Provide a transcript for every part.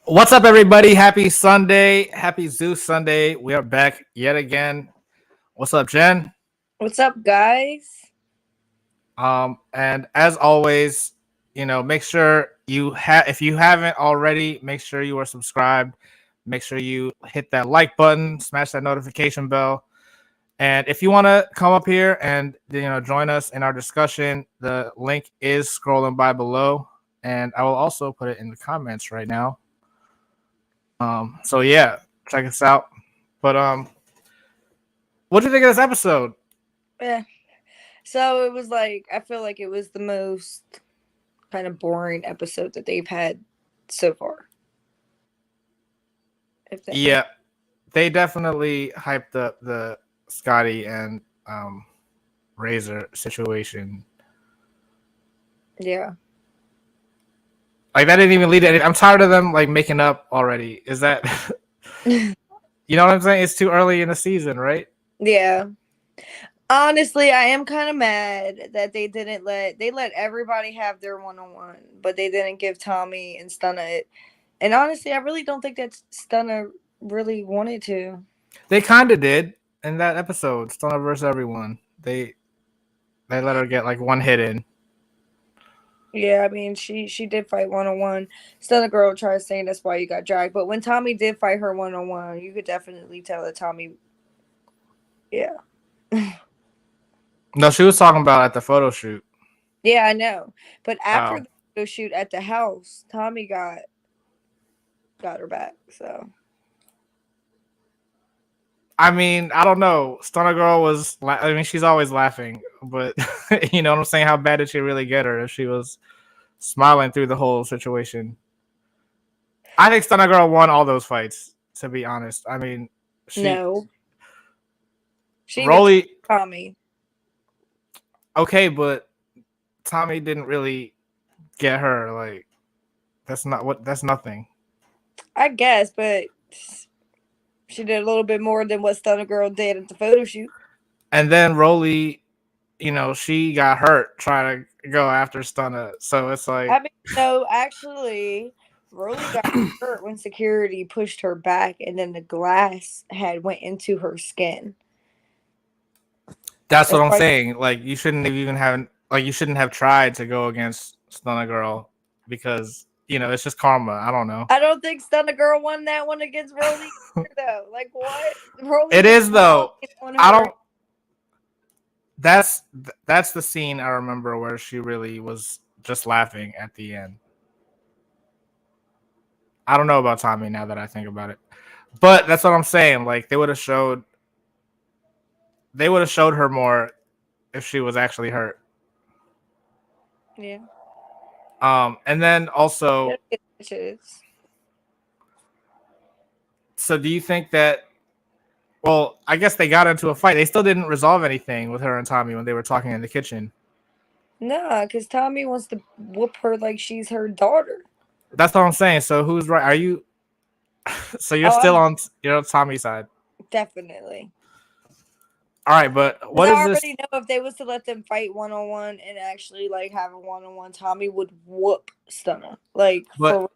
What's up, everybody? Happy Sunday. Happy Zeus Sunday. We are back yet again. What's up, Jen? What's up, guys? And as always, make sure if you haven't already, make sure you are subscribed. Make sure you hit that like button, smash that notification bell. And if you want to come up here and join us in our discussion, the link is scrolling by below, and I will also put it in the comments right now. So yeah, check us out. But what do you think of this episode? Yeah. So it was like I feel like it was the most kind of boring episode that they've had so far. If that Yeah, they definitely hyped up the Scotty and Razor situation. Yeah. Like that didn't even lead to anything. I'm tired of them like making up already. Is that you know what I'm saying? It's too early in the season, right? Yeah. Honestly, I am kind of mad that they let everybody have their one-on-one, but they didn't give Tommie and Stunna it. And honestly, I really don't think that Stunna really wanted to. They kind of did in that episode, Stunner versus everyone. They let her get like one hit in. Yeah, I mean, she did fight one-on-one. Stunna girl tried saying that's why you got dragged, but when Tommie did fight her one-on-one, you could definitely tell that Tommie. Yeah. No, she was talking about at the photo shoot. Yeah, I know. But after Oh, the photo shoot at the house, Tommie got her back. So I mean, I don't know. Stunner Girl was. I mean, she's always laughing, but you know what I'm saying. How bad did she really get her if she was smiling through the whole situation? I think Stunner Girl won all those fights. To be honest, I mean, no, she even Rolly. Tommie. Okay, but Tommie didn't really get her. Like that's not what. That's nothing. I guess, but she did a little bit more than what Stunner girl did at the photo shoot. And then Rolly, she got hurt trying to go after Stunner. So it's like I mean, no, actually, Rolly got hurt when security pushed her back, and then the glass had went into her skin. that's what That's I'm why. saying. Like you shouldn't have tried to go against Stunner Girl because it's just karma. I don't know. I don't think Stunner girl won that one against Rolly either, though. Like what? Rolly It was is though. on I her. don't. That's that's the scene I remember where she really was just laughing at the end. I don't know about Tommie now that I think about it, but that's what I'm saying. Like they would have showed her more if she was actually hurt. Yeah. And then also, Bitches. so do you think that? Well, I guess they got into a fight. They still didn't resolve anything with her and Tommie when they were talking in the kitchen. Nah, because Tommie wants to whoop her like she's her daughter. That's what I'm saying. So who's right? Are you? So you're Oh, still I'm on Tommie's side. definitely. All right, but Because what is I this? already know if they was to let them fight one-on-one and actually like have a one-on-one, Tommie would whoop Stunner. Like But for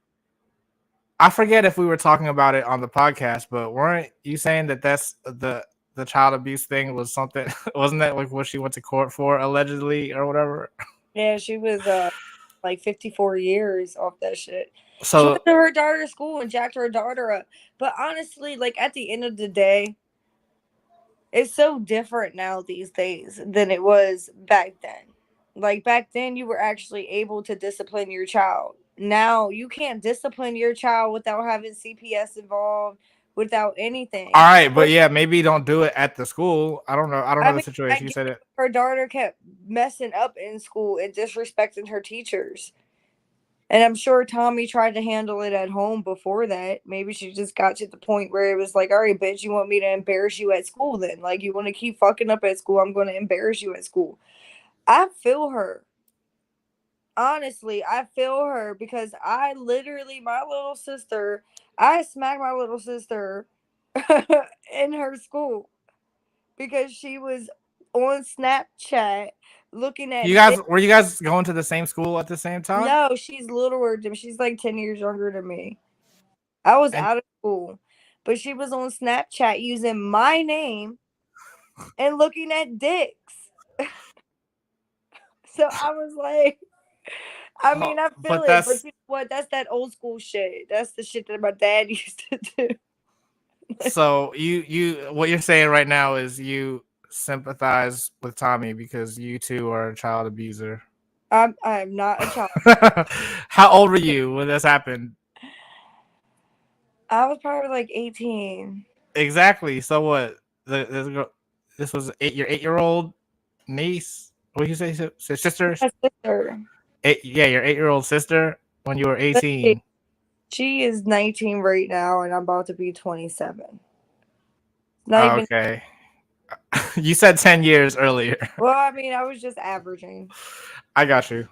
I forget if we were talking about it on the podcast. But weren't you saying that that's the child abuse thing was something? Wasn't that like what she went to court for allegedly or whatever? yeah, she was like 54 years off that shit. She went So to her daughter's school and jacked her daughter up. But honestly, like at the end of the day, it's so different now these days than it was back then. Like back then, you were actually able to discipline your child. Now you can't discipline your child without having CPS involved, without all anything. right, but yeah, maybe don't do it at the school. I don't know. I don't I know the mean, I situation. You get said it. it. Her daughter kept messing up in school and disrespecting her teachers. And I'm sure Tommie tried to handle it at home before that. Maybe she just got to the point where it was like, all right, bitch, you want me to embarrass you at school then? Like, you want to keep fucking up at school? I'm going to embarrass you at school. I feel her. Honestly, I feel her because I literally, my little sister, I smacked my little sister in her school because she was on Snapchat looking at. You guys going to the same school at the same time? No, she's littler than she's like 10 years younger than me. I was And out of school, but she was on Snapchat using my name and looking at dicks. So I was like, I mean, I feel but it, but that's you know what? That's that old school shit. That's the shit that my dad used to do. so you what you're saying right now is you sympathize with Tommie because you too are a child abuser. I'm not a child. How old were you when this happened? I was probably like 18. Exactly. So what? This was your 8-year-old niece. What did you say? Sister? My sister, Yeah, your 8-year-old sister when you were let's see, 18. she is 19 right now, and I'm about to be 27. Not Oh, even. okay. You said 10 years earlier. Well, I mean, I was just averaging. I got you.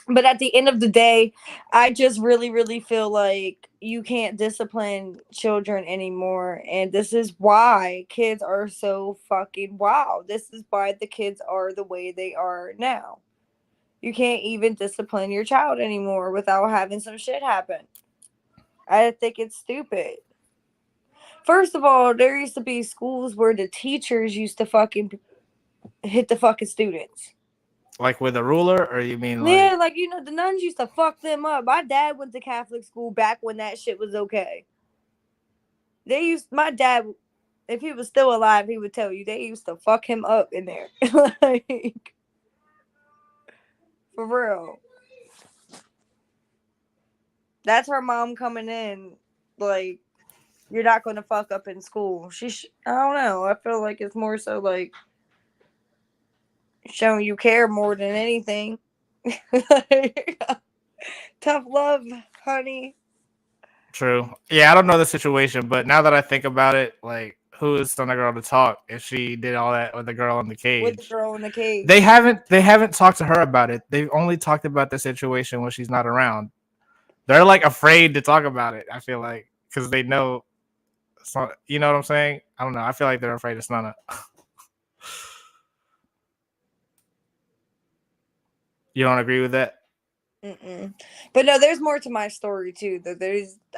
But at the end of the day, I just really, really feel like you can't discipline children anymore. And this is why kids are so fucking wild. This is why the kids are the way they are now. You can't even discipline your child anymore without having some shit happen. I think it's stupid. First of all, there used to be schools where the teachers used to fucking hit the fucking students. Like with a ruler, or you mean Yeah, like like the nuns used to fuck them up. My dad went to Catholic school back when that shit was okay. My dad, if he was still alive, he would tell you they used to fuck him up in there. Like, for real. That's her mom coming in. Like, you're not going to fuck up in school. I don't know. I feel like it's more so like showing you care more than anything. Like, tough love, honey. true? Yeah, I don't know the situation, but now that I think about it, like who is Stunna Girl to talk if she did all that with the girl in the With the cage? girl in the cage. They haven't talked to her about it. They've only talked about the situation when she's not around. They're like afraid to talk about it. I feel like because they know, you know what I'm saying? I don't know. I feel like they're afraid of Stunna. You don't agree with that? Mm-mm. But no, there's more to my story too.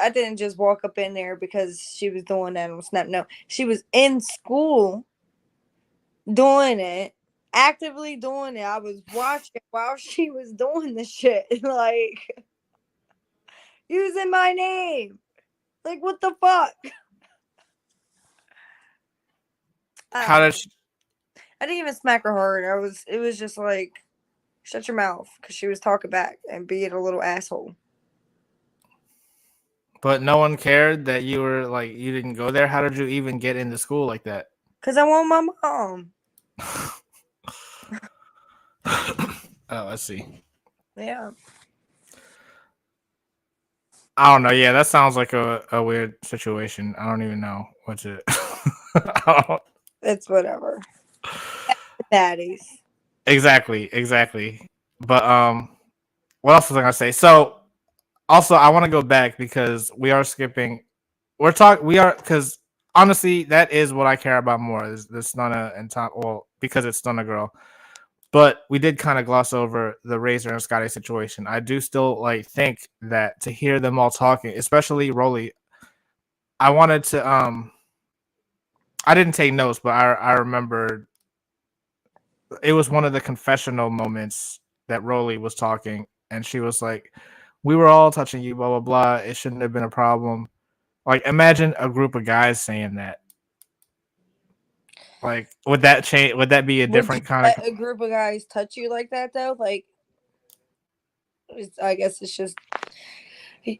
I didn't just walk up in there because she was doing that on Snap. No, she was in school doing it, actively doing it. I was watching while she was doing the shit, like using my name. Like what the fuck? I How don't did know. she, I didn't even smack her hard. It was just like shut your mouth because she was talking back and being a little asshole. but no one cared that you were like you didn't go there? How did you even get into school like that? Cause I want my mom. Oh, I see. Yeah, I don't know. Yeah, that sounds like a weird situation. I don't even know what to. I don't- it's whatever. Baddies. exactly. But what else was I gonna say? So also, I want to go back because we are skipping. We are because honestly, that is what I care about more is the Stunna and Tom. Well, because it's Stunna Girl, but we did kind of gloss over the Razor and Scotty situation. I do still like think that to hear them all talking, especially Rolly, I wanted to I didn't take notes, but I remember it was one of the confessional moments that Rolly was talking, and she was like, "We were all touching you, blah blah blah. It shouldn't have been a problem." Like, imagine a group of guys saying that. Like, would that change? Would that be a Would you different kind let of? a group of guys touch you like that though? Like, I guess it's just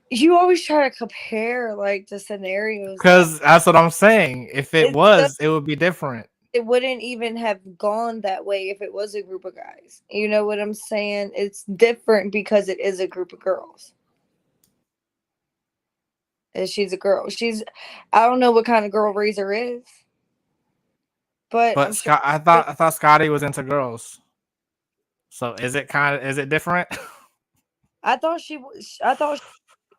you always try to compare like the scenarios, and Because that's what I'm saying. If it it's so was, it would be different. it wouldn't even have gone that way if it was a group of guys. You know what I'm saying? It's different because it is a group of girls. And she's a girl. I don't know what kind of girl Razor is, but I'm But sure. Scott, I thought Scotty was into girls. So is it different? I thought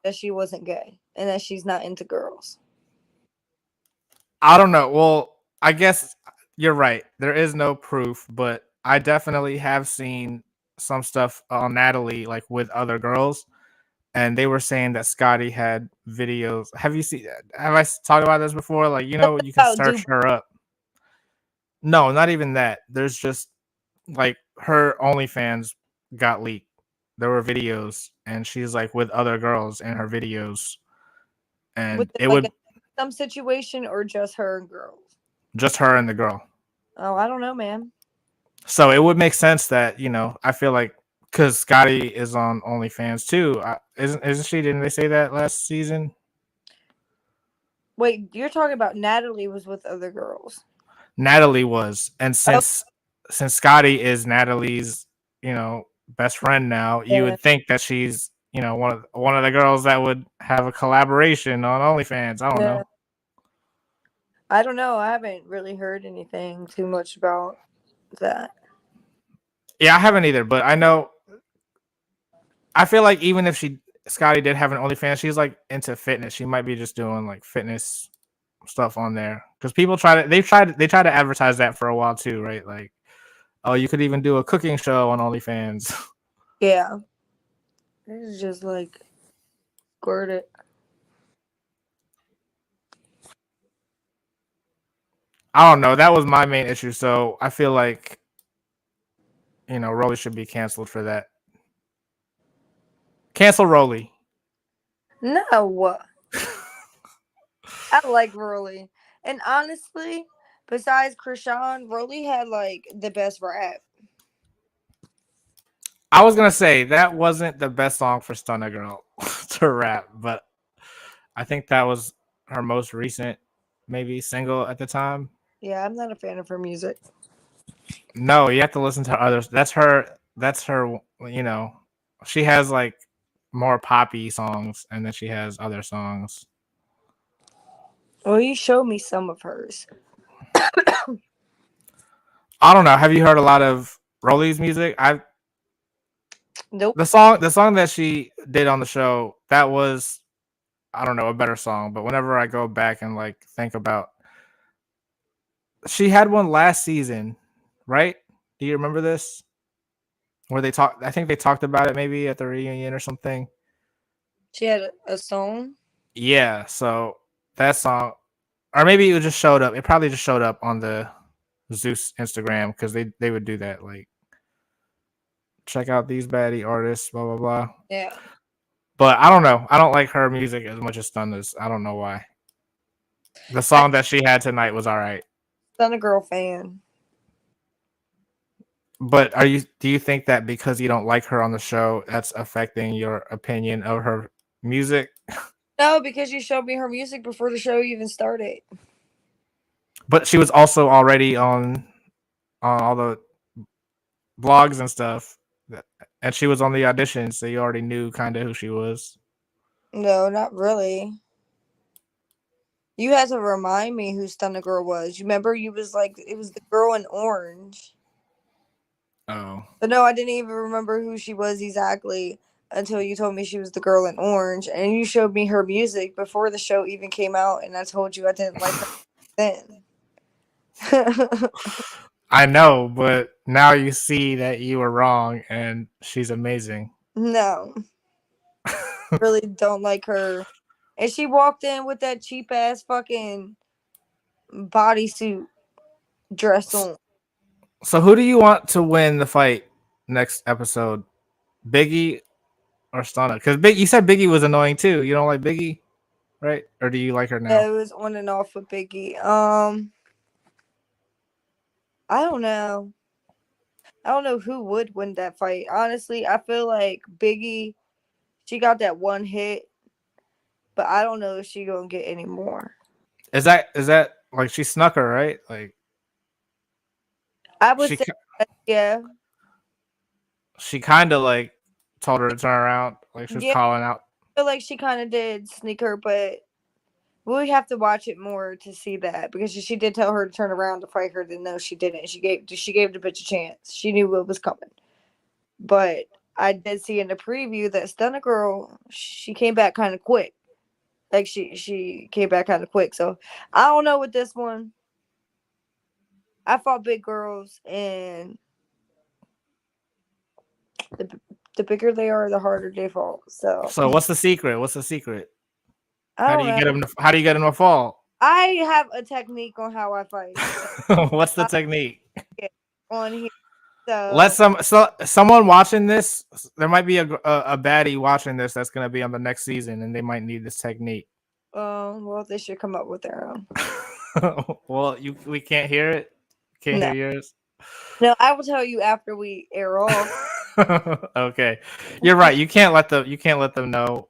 that she wasn't gay and that she's not into girls. I don't know. Well, I guess you're right. There is no proof, but I definitely have seen some stuff on Natalie like with other girls, and they were saying that Scotty had videos. Have you seen? Have I talked about this before? Like, you know, you can Oh, dude, search her up. No, not even that. There's just like her OnlyFans got leaked. There were videos, and she's like with other girls in her videos, was and it it like would a some situation or just her and girls? just her and the girl. Oh, I don't know, man. So it would make sense that I feel like because Scotty is on OnlyFans too. Isn't she? Didn't they say that last season? Wait, you're talking about Natalie was with other girls? Natalie was, and Oh, since Scotty is Natalie's, best friend now, you yeah, would think that she's, one of the girls that would have a collaboration on OnlyFans. I don't yeah. know. I don't know. I haven't really heard anything too much about that. Yeah, I haven't either, but I know. I feel like even if Scotty did have an OnlyFans, she's like into fitness. She might be just doing like fitness stuff on there because people try to advertise that for a while too, right? Like, oh, you could even do a cooking show on OnlyFans. Yeah, it's just like squirt it. I don't know. That was my main issue. So I feel like Rolly should be canceled for that. Cancel Rolly. No, I like Rolly, and honestly, besides Krishan, Rolly had like the best rap. I was gonna say that wasn't the best song for Stunna Girl to rap, but I think that was her most recent, maybe single at the time. Yeah, I'm not a fan of her music. No, you have to listen to her others. That's her. That's her. She has like more poppy songs, and then she has other songs. Well, you showed me some of hers. I don't know. Have you heard a lot of Rolly's music? I Nope. the song that she did on the show, that was, I don't know, a better song. But whenever I go back and like think about, she had one last season, right? Do you remember this? Where they talked, I think they talked about it maybe at the reunion or something. She had a song. Yeah, so that song, or maybe it just showed up. It probably just showed up on the Zeus Instagram because they would do that. Like, check out these baddie artists, blah blah blah. Yeah. But I don't know. I don't like her music as much as Stunna's. I don't know why. The I song that she had tonight was all right. Stunna Girl fan. But do you think that because you don't like her on the show, that's affecting your opinion of her music? No, because you showed me her music before the show even started. But she was also already on all the blogs and stuff, and she was on the audition, so you already knew kind of who she was. No, not really. You had to remind me who Stunna Girl was. You remember you was like it was the girl in orange. Oh, But no, I didn't even remember who she was exactly until you told me she was the girl in orange and you showed me her music before the show even came out and I told you I didn't like her then. I know, but now you see that you were wrong, and she's amazing. No, really don't like her. And she walked in with that cheap ass fucking bodysuit dress on. So who do you want to win the fight next episode? Biggie or Stunna? Because you said Biggie was annoying too. You don't like Biggie, right? Or do you like her Yeah, now? it was on and off with Biggie. I don't know. I don't know who would win that fight. Honestly, I feel like Biggie, she got that one hit, but I don't know if she gonna get any more. Is that like she snuck her, right? Like I would she say, yeah, she kind of like told her to turn around, like she was yeah. calling out. I feel like she kind of did sneak her, but we have to watch it more to see that because she did tell her to turn around to fight her. Then no, she didn't. She gave the bitch a chance. She knew what was coming, but I did see in the preview that Stunner Girl she came back kind of quick. Like she came back kind of quick. So I don't know with this one. I fought big girls and The bigger they are, the harder they fall. So So what's the secret? What's the secret? I How do don't you get know. them? How do you get them to fall? I have a technique on how I fight. What's the I technique? get on here. Let So someone watching this. There might be a baddie watching this that's gonna be on the next season, and they might need this technique. well, they should come up with their own. Well, we can't hear it. Can't No, hear yours. no, I will tell you after we air off. Okay, you're right. You can't let them know.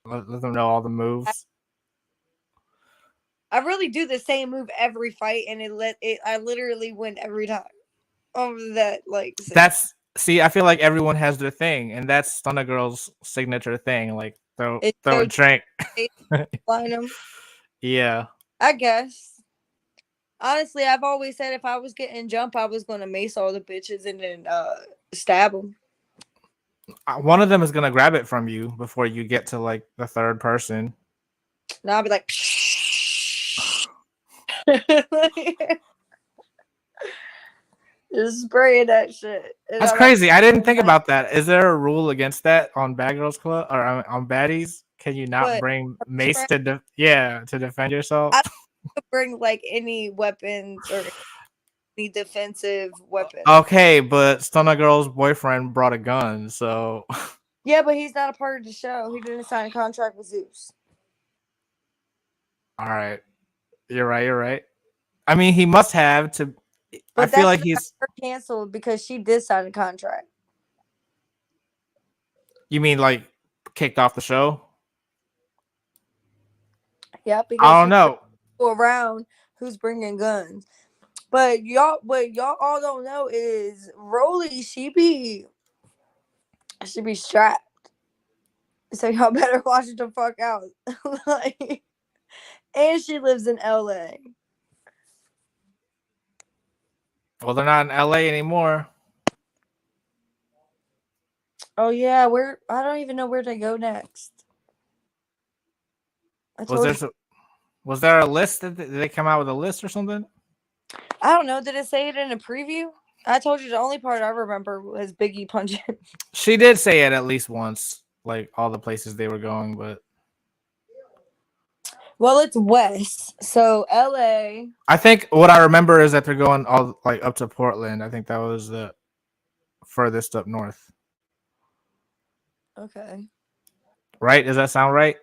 Let them know all the moves. I really do the same move every fight, and I literally win every time. Over that, like, That's see. I feel like everyone has their thing, and that's Stunna Girl's signature thing. Like it's throw a so drink. line them. Yeah. I guess. Honestly, I've always said if I was getting jump, I was gonna mace all the bitches and then stab them. One of them is gonna grab it from you before you get to like the third person. Now I'll be like, just spraying that shit. And That's I'm like, crazy. I didn't think about that. Is there a rule against that on Bad Girls Club or on Baddies? Can you not what? bring mace to to defend yourself? I don't bring like any weapons or any defensive weapons. Okay, but Stunna Girl's boyfriend brought a gun, so Yeah, but he's not a part of the show. He didn't sign a contract with Zeus. all right. You're right. You're right. I mean, he must have to. I But feel that's like what got he's. her canceled because she did sign a contract. You mean like kicked off the show? Yeah, I because don't she know. people around who's bringing guns. What y'all all don't know is Rolly. She be strapped. So y'all better watch it the fuck out. Like, and she lives in LA. Well, they're not in LA anymore. Oh yeah, where I don't even know where to go next. I Was told you. was there a list? Did they come out with a list or something? I don't know. Did it say it in a preview? I told you the only part I remember was Biggie punching. She did say it at least once, like all the places they were going, but Well, it's west, so LA. I think what I remember is that they're going all like up to Portland. I think that was the furthest up north. Okay, Right? Does that sound right?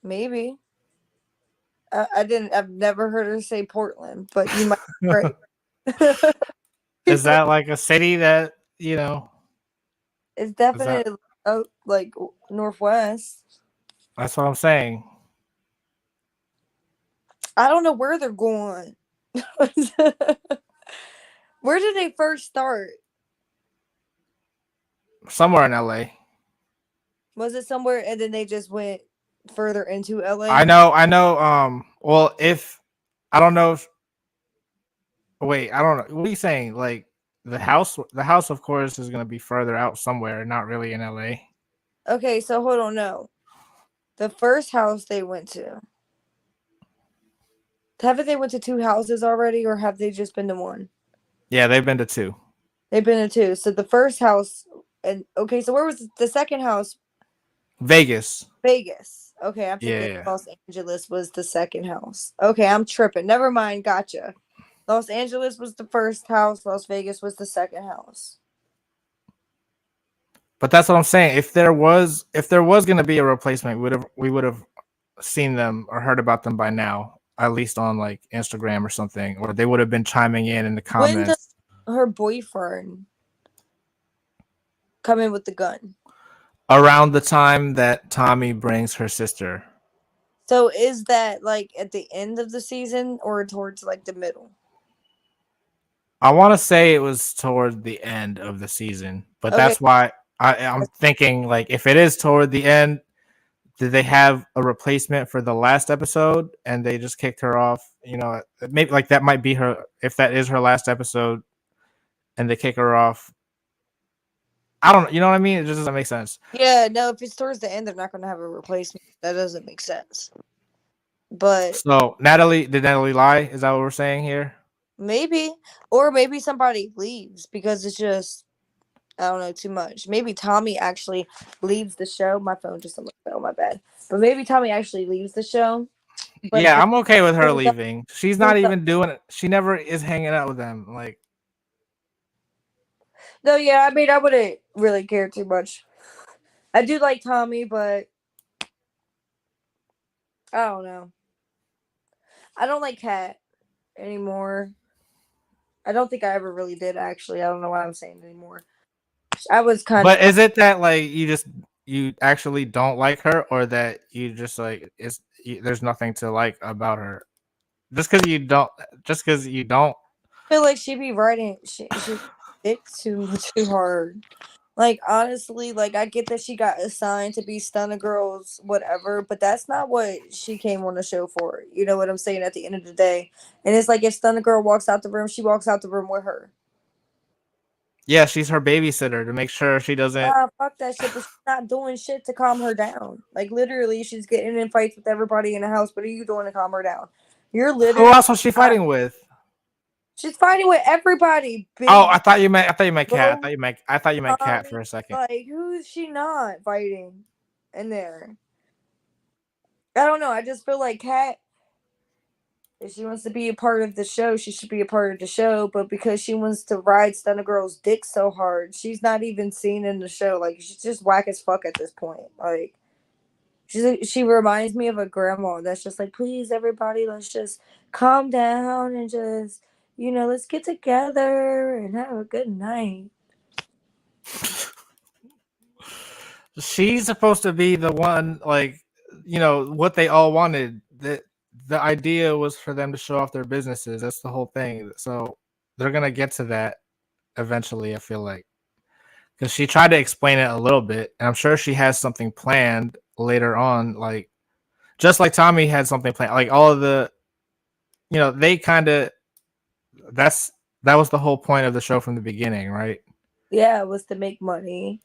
maybe. I didn't. I've never heard her say Portland, but you might be right. Is that like a city that, you know, It's is that definitely like northwest. that's what I'm saying. I don't know where they're going. Where did they first start? Somewhere in LA. Was it somewhere and then they just went further into LA? I know well if I don't know if wait, I don't know. What are you saying? Like the house of course is gonna be further out somewhere, not really in LA. Okay, so hold on. No, the first house they went to. Haven't they went to two houses already, or have they just been to one? Yeah, they've been to two. They've been to two. So the first house, and okay, so where was the second house? Vegas. Vegas. Okay, I'm Yeah, thinking yeah. Los Angeles was the second house. Okay, I'm tripping. Never mind. Gotcha. Los Angeles was the first house. Las Vegas was the second house. But that's what I'm saying. If there was gonna be a replacement, we would have seen them or heard about them by now, at least on like Instagram or something, or they would have been chiming in the When does comments her boyfriend come in with the gun? around the time that Tommie brings her sister. So is that like at the end of the season or towards like the middle? I want to say it was toward the end of the season, but Okay. that's why I'm thinking like if it is toward the end, did they have a replacement for the last episode and they just kicked her off? You know, maybe like that might be her if that is her last episode and they kick her off. I don't, you know what I mean? It just doesn't make sense. Yeah, no, if it's towards the end, they're not going to have a replacement. That doesn't make sense. But So did Natalie lie? Is that what we're saying here? maybe, or maybe somebody leaves because it's just I don't know too much. Maybe Tommie actually leaves the show. My phone just almost fell. My bad. But maybe Tommie actually leaves the show. But Yeah, I'm okay with her brings up, leaving. She's not brings up. even doing it. She never is hanging out with them. Like, No, yeah. I mean, I wouldn't really care too much. I do like Tommie, but I don't know. I don't like Kat anymore. I don't think I ever really did. Actually, I don't know why I'm saying anymore. I was kind of but like, is it that like you actually don't like her, or that you just like there's nothing to like about her? Just because you don't, just because you don't. I feel like she be writing. She dick too hard. Like honestly, like I get that she got assigned to be Stunna Girls, whatever, but that's not what she came on the show for. You know what I'm saying? At the end of the day, and it's like if Stunna Girl walks out the room, she walks out the room with her. Yeah, she's her babysitter to make sure she doesn't. Ah, fuck that shit. But she's not doing shit to calm her down. Like literally, she's getting in fights with everybody in the house. What are you doing to calm her down? You're Who literally else was she not. fighting with? She's fighting with everybody. Oh, Big I thought you meant Cat. Rose, I thought you meant Cat for Tommy. a second. Like who's she not fighting in there? I don't know. I just feel like Kat, if she wants to be a part of the show, she should be a part of the show. But because she wants to ride Stunna Girl's dick so hard, she's not even seen in the show. Like she's just whack as fuck at this point. Like she reminds me of a grandma that's just like, please everybody, let's just calm down and just let's get together and have a good night. She's supposed to be the one, like, what they all wanted. The idea was for them to show off their businesses. That's the whole thing. So they're gonna get to that eventually. I feel like because she tried to explain it a little bit, and I'm sure she has something planned later on. Like just like Tommie had something planned. Like all of they kind of that's that was the whole point of the show from the beginning, right? Yeah, it was to make money,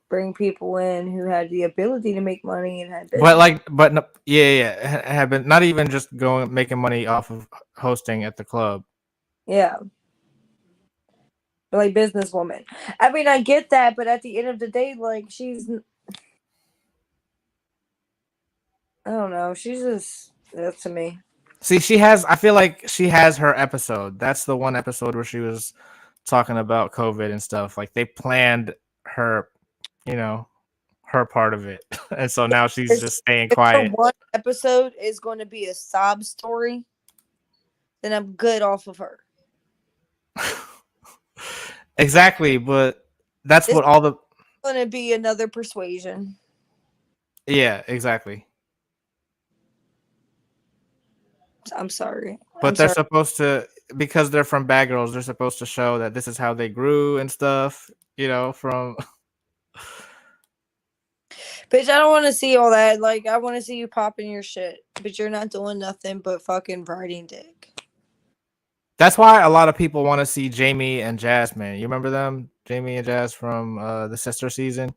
bring people in who had the ability to make money and had But business. yeah, have been not even just going making money off of hosting at the club. Yeah, like businesswoman. I mean, I get that, but at the end of the day, like I don't know, she's just to me. See, she has. I feel like she has her episode. That's the one episode where she was talking about COVID and stuff. Like they planned her, you know, her part of it, and so now she's If, just staying if her quiet. one episode is going to be a sob story, then I'm good off of her. Exactly, but that's This is what all the going to be another persuasion. yeah, exactly. I'm sorry. I'm But they're sorry. supposed to, because they're from Bad Girls. They're supposed to show that this is how they grew and stuff. From Bitch, I don't want to see all that. Like, I want to see you popping your shit. But you're not doing nothing but fucking riding dick. that's why a lot of people want to see Jamie and Jasmine. You remember them, Jamie and Jazz from the sister season,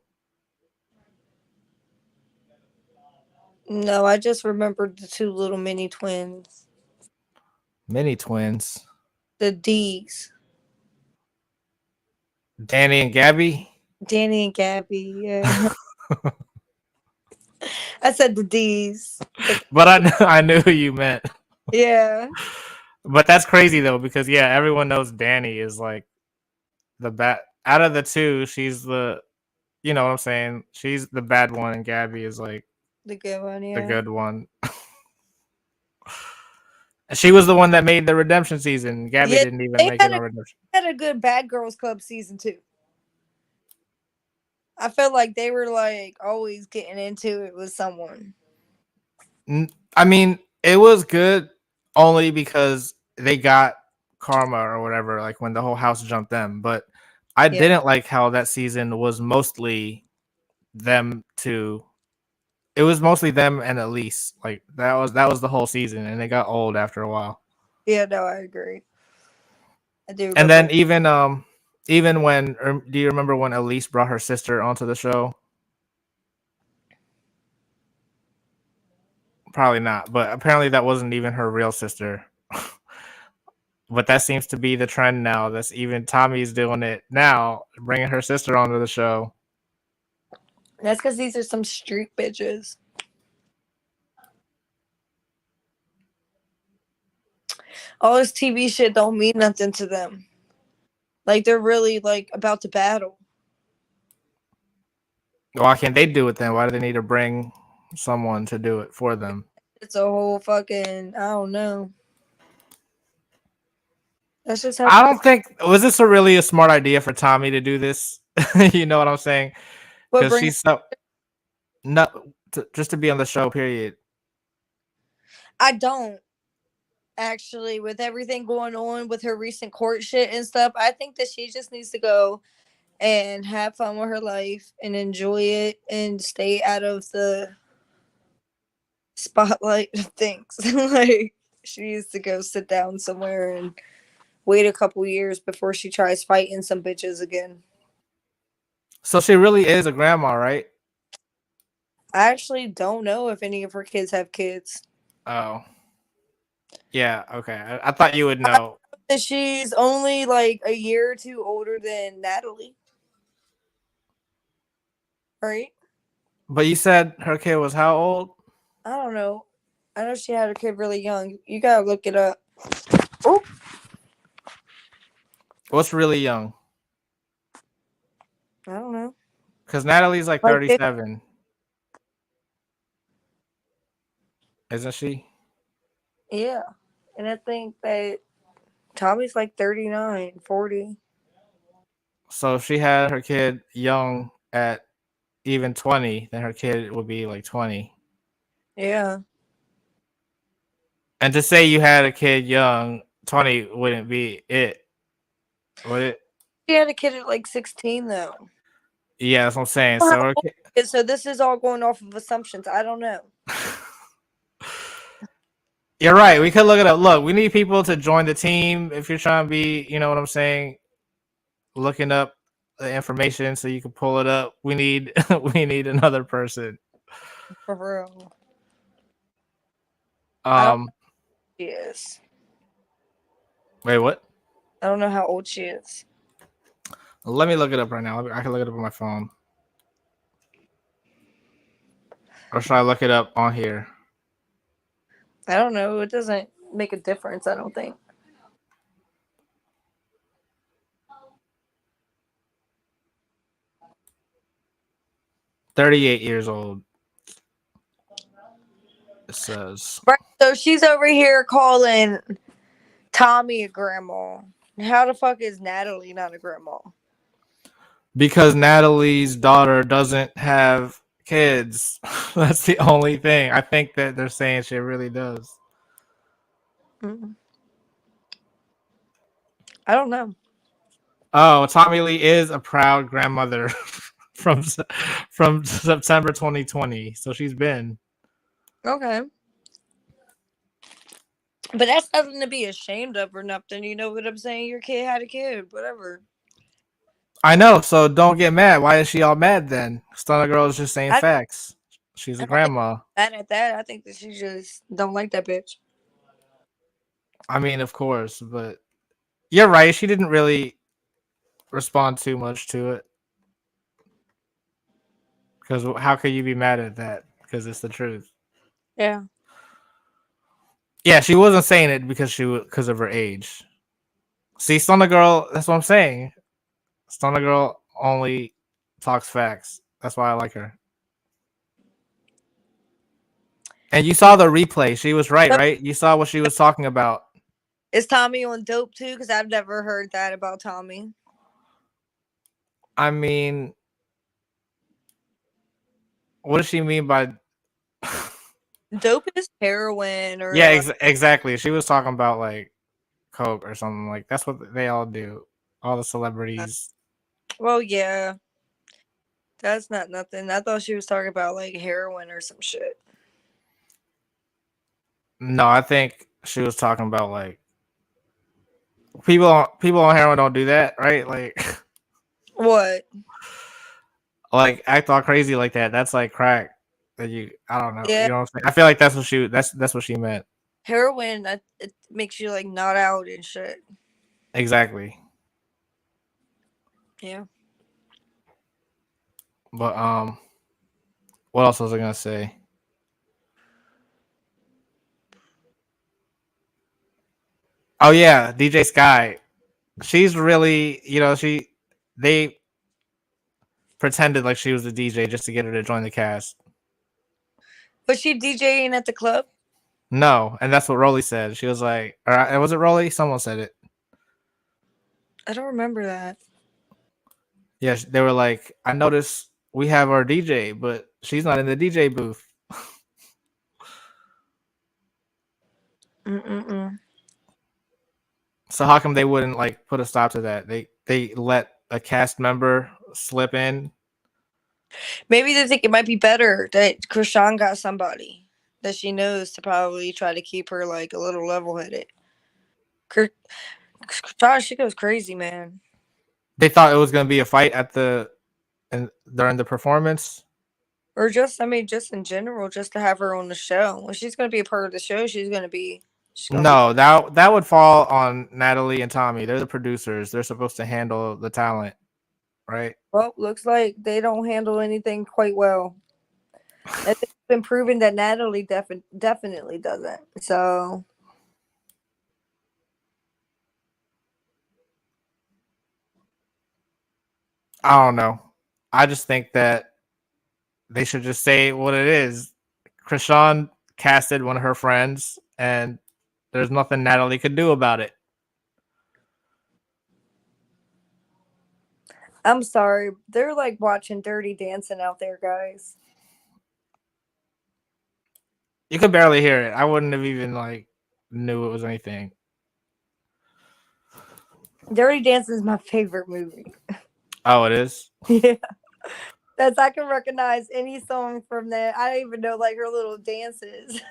No, I just remembered the two little mini twins. mini twins, The D's. Danny and Gabby. Danny and Gabby. Yeah. I said the D's. But I knew who you meant. Yeah. But that's crazy though, because yeah, everyone knows Danny is like the bad out of the two. She's the, you know what I'm saying. She's the bad one, and Gabby is like The good one, the yeah. good one. She was the one that made the redemption season. Gabby Yeah, didn't even they make it had on a redemption. had a good Bad Girls Club season too. I felt like they were like always getting into it with someone. I mean, it was good only because they got karma or whatever, like when the whole house jumped them. But I Yeah. didn't like how that season was mostly them two. It was mostly them and Elise. Like that was the whole season, and it got old after a while. Yeah, no, I agree. I do And remember. then even when do you remember when Elise brought her sister onto the show? Probably not, but apparently that wasn't even her real sister. But that seems to be the trend now. That's even Tommy's doing it now, bringing her sister onto the show. That's because these are some street bitches. All this TV shit don't mean nothing to them. Like they're really like about to battle. Why can't they do it then? Why do they need to bring someone to do it for them? It's a whole fucking I don't know. That's just how. I don't think was this a really a smart idea for Tommy to do this. You know what I'm saying? But Because bring. she's so no just to be on the show. Period. I don't actually with everything going on with her recent court shit and stuff. I think that she just needs to go and have fun with her life and enjoy it and stay out of the spotlight of things. Like she needs to go sit down somewhere and wait a couple years before she tries fighting some bitches again. So she really is a grandma, right? I actually don't know if any of her kids have kids. Oh, yeah. Okay, I thought you would know. She's only like a year or two older than Natalie, right? But you said her kid was how old? I don't know. I know she had her kid really young. You gotta look it up. Oh, What's really young? I don't know. Because Natalie's like Like 37, isn't she? yeah. And I think that Tommy's like 39, 40. So if she had her kid young at even 20, then her kid would be like 20. Yeah. And to say you had a kid young, 20 wouldn't be it, would it? She had a kid at like 16 though. Yeah, that's what I'm saying. How So her old is- So this is all going off of assumptions. I don't know. You're right. We could look it up. Look, we need people to join the team if you're trying to be, you know what I'm saying, looking up the information so you can pull it up. We need we need another person. For real. I don't know Um who she is. wait, what? I don't know how old she is. Let me look it up right now. I can look it up on my phone. Or should I look it up on here? I don't know. It doesn't make a difference, I don't think. 38 years old. It says. Right. So she's over here calling Tommy a grandma. How the fuck is Natalie not a grandma? Because Natalie's daughter doesn't have kids. That's the only thing. I think that they're saying she really does. Mm. I don't know. Oh, Tommy Lee is a proud grandmother from from September 2020. So she's been. Okay. But that's nothing to be ashamed of or nothing. You know what I'm saying? Your kid had a kid, whatever. I know, so don't get mad. Why is she all mad then? Stunner Girl is just saying I, facts. She's I a don't think grandma. mad at that. I think that she just don't like that bitch. I mean, of course, but you're right. She didn't really respond too much to it. Because how could you be mad at that? Because it's the truth. Yeah. Yeah, she wasn't saying it because of her age. See, Stunner Girl, that's what I'm saying. Stunner Girl only talks facts. That's why I like her. And you saw the replay. She was right, So right? You saw what she was talking about. is Tommy on dope too? Because I've never heard that about Tommy. I mean, what does she mean by? Dope is heroin or Yeah, exactly. She was talking about like coke or something like that's what they all do. All the celebrities. well, yeah. That's not nothing. I thought she was talking about like heroin or some shit. No, I think she was talking about like people on heroin don't do that, right? Like What? like act all crazy like that. That's like crack. That you I don't know. Yeah. You know what I'm saying? I feel like that's what she meant. Heroin, it makes you like not out and shit. Exactly. Yeah. But what else was I gonna say? Oh yeah, DJ Sky. She's really, they pretended like she was the DJ just to get her to join the cast. Was she DJing at the club? No, and that's what Rolly said. She was like, or was it Rolly? Someone said it. I don't remember that. Yeah, they were like, I noticed we have our DJ, but she's not in the DJ booth. Mm-mm-mm. So how come they wouldn't like put a stop to that? They let a cast member slip in. Maybe they think it might be better that Krishan got somebody that she knows to probably try to keep her like a little level headed. Krishan, she goes crazy, man. They thought it was gonna be a fight at the and during the performance. Or just, I mean, just in general, just to have her on the show. When she's gonna be a part of the show, she's gonna be. No, that would fall on Natalie and Tommie. They're the producers. They're supposed to handle the talent, right? Well, looks like they don't handle anything quite well. And it's been proven that Natalie definitely doesn't. So I don't know. I just think that they should just say what it is. Krishan casted one of her friends, and there's nothing Natalie could do about it. I'm sorry, they're like watching Dirty Dancing out there, guys. You could barely hear it. I wouldn't have even like knew it was anything. Dirty Dancing is my favorite movie. Oh, it is. Yeah. That's, I can recognize any song from that. I don't even know like her little dances.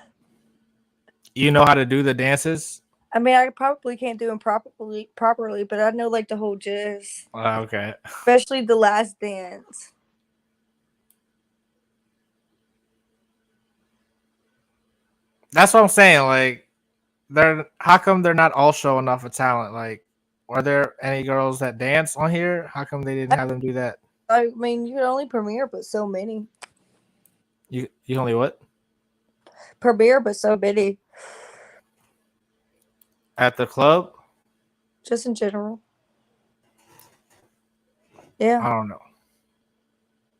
You know how to do the dances? I mean, I probably can't do them properly, but I know like the whole gist, Okay. especially the last dance. That's what I'm saying. Like, they're how come they're not all showing off a talent? Like, are there any girls that dance on here? How come they didn't have them do that? I mean, you can only premiere, but so many. You only what? Premiere, but so many. At the club? Just in general. Yeah. I don't know.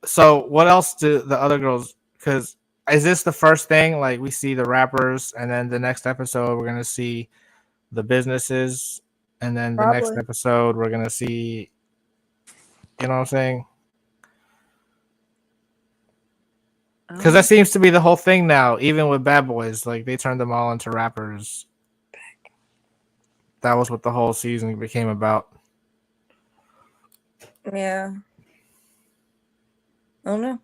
So what else do the other girls? Because is this the first thing? Like we see the rappers, and then the next episode we're gonna see the businesses, and then the next Probably. episode we're gonna see. You know what I'm saying? Because that seems to be the whole thing now. Even with Bad Boys, like they turned them all into rappers. That was what the whole season became about. Yeah. I don't know.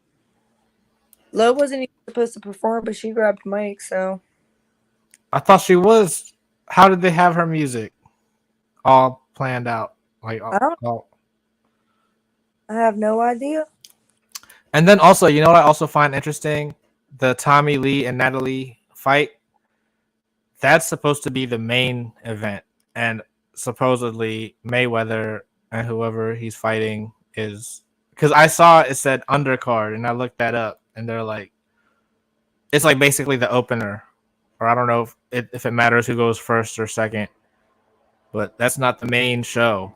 Lo wasn't even supposed to perform, but she grabbed Mike, so. I thought she was. How did they have her music all planned out? Like I don't. all. I have no idea. And then also, you know what I also find interesting? The Tommy Lee and Natalie fight. That's supposed to be the main event, and supposedly Mayweather and whoever he's fighting is because I saw it said undercard, and I looked that up, and they're like, it's like basically the opener, or I don't know if it matters who goes first or second, but that's not the main show.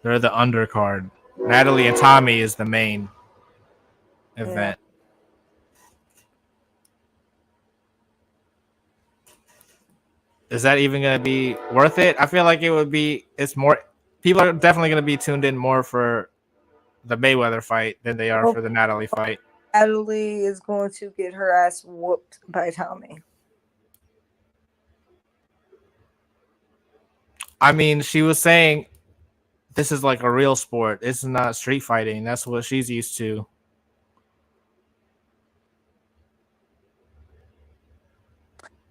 They're the undercard. Natalie and Tommy is the main Yeah. event. Is that even going to be worth it? I feel like it would be. It's more. People are definitely going to be tuned in more for the Mayweather fight than they are Well, for the Natalie fight. Natalie is going to get her ass whooped by Tommy. I mean, she was saying this is like a real sport. This is not street fighting. That's what she's used to.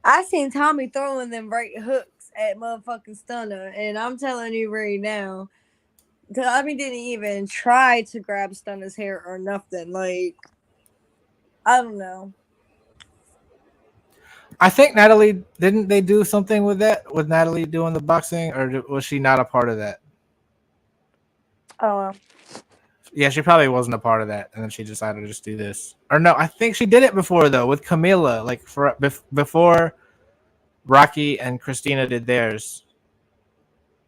I seen Tommy throwing them right hooks at motherfucking Stunna, and I'm telling you right now, Tommy didn't even try to grab Stunna's hair or nothing. Like, I don't know. I think Natalie didn't they do something with that with Natalie doing the boxing, or was she not a part of that? Oh well. Yeah, she probably wasn't a part of that, and then she decided to just do this. Or no, I think she did it before though with Camila, like before Rocky and Christina did theirs.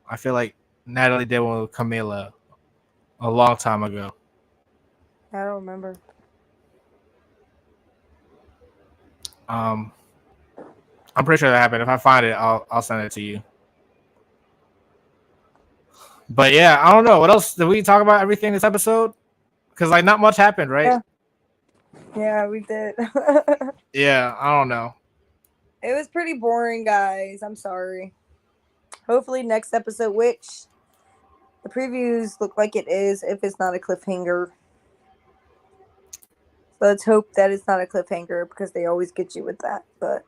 I feel like Natalie did one with Camila a long time ago. I don't remember. Um, I'm pretty sure that happened. If I find it, I'll send it to you. But yeah, I don't know. What else did we talk about? Everything this episode? Because like not much happened, right? Yeah. Yeah, we did. Yeah, I don't know. It was pretty boring, guys. I'm sorry. Hopefully, next episode, which the previews look like it is, if it's not a cliffhanger. So let's hope that it's not a cliffhanger because they always get you with that. But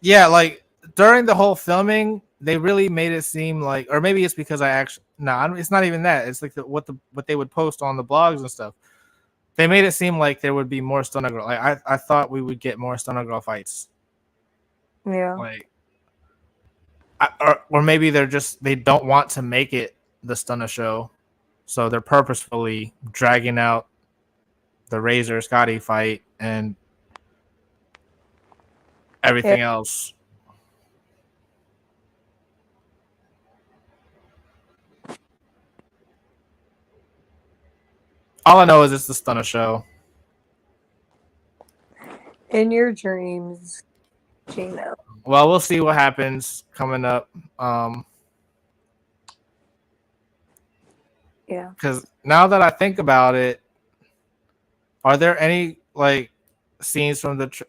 Yeah, like during the whole filming, they really made it seem like, or maybe it's because I actually no, it's not even that. It's like what they would post on the blogs and stuff. They made it seem like there would be more Stunna Girl. Like I thought we would get more Stunna Girl fights. yeah, Like, or maybe they don't want to make it the Stunna show, so they're purposefully dragging out the Razor Scotty fight and everything else. All I know is it's the Stunna show. in your dreams, Gino. Well, we'll see what happens coming up. Yeah. Because now that I think about it, are there any like scenes from the?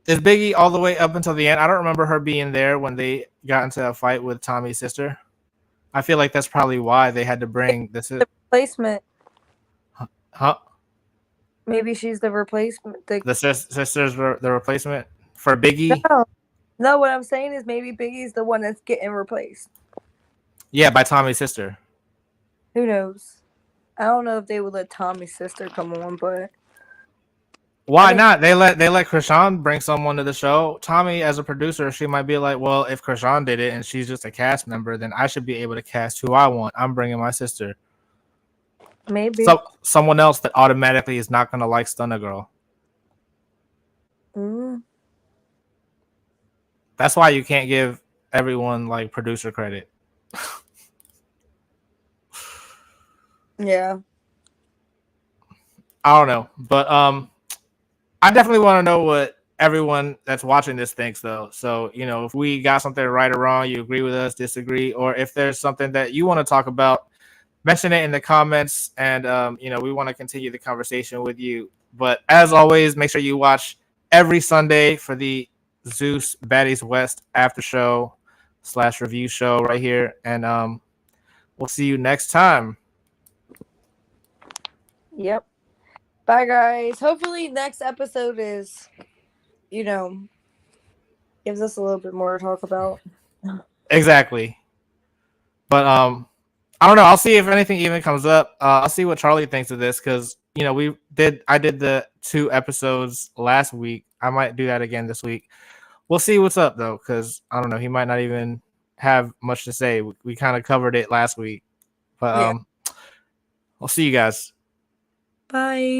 Is Biggie all the way up until the end? I don't remember her being there when they got into a fight with Tommie's sister. I feel like that's probably why they had to bring this. The replacement. Huh? Maybe she's the replacement. The sisters were the replacement for Biggie. No. What I'm saying is maybe Biggie's the one that's getting replaced. Yeah, by Tommie's sister. Who knows? I don't know if they would let Tommie's sister come on, but why not? They let Krishan bring someone to the show. Tommie, as a producer, she might be like, well, if Krishan did it and she's just a cast member, then I should be able to cast who I want. I'm bringing my sister. Maybe. So someone else that automatically is not going to like Stunna Girl. Mm. That's why you can't give everyone like producer credit. Yeah. I don't know, but I definitely want to know what everyone that's watching this thinks, though. So if we got something right or wrong, you agree with us, disagree, or if there's something that you want to talk about, mention it in the comments, and we want to continue the conversation with you. But as always, make sure you watch every Sunday for the Zeus Baddies West after show / review show right here, and we'll see you next time. Yep. Bye, guys. Hopefully, next episode is, gives us a little bit more to talk about. Exactly. But I don't know. I'll see if anything even comes up. I'll see what Charlie thinks of this because I did the 2 episodes last week. I might do that again this week. We'll see what's up though, because I don't know. He might not even have much to say. We kind of covered it last week, but I'll see you guys. Bye.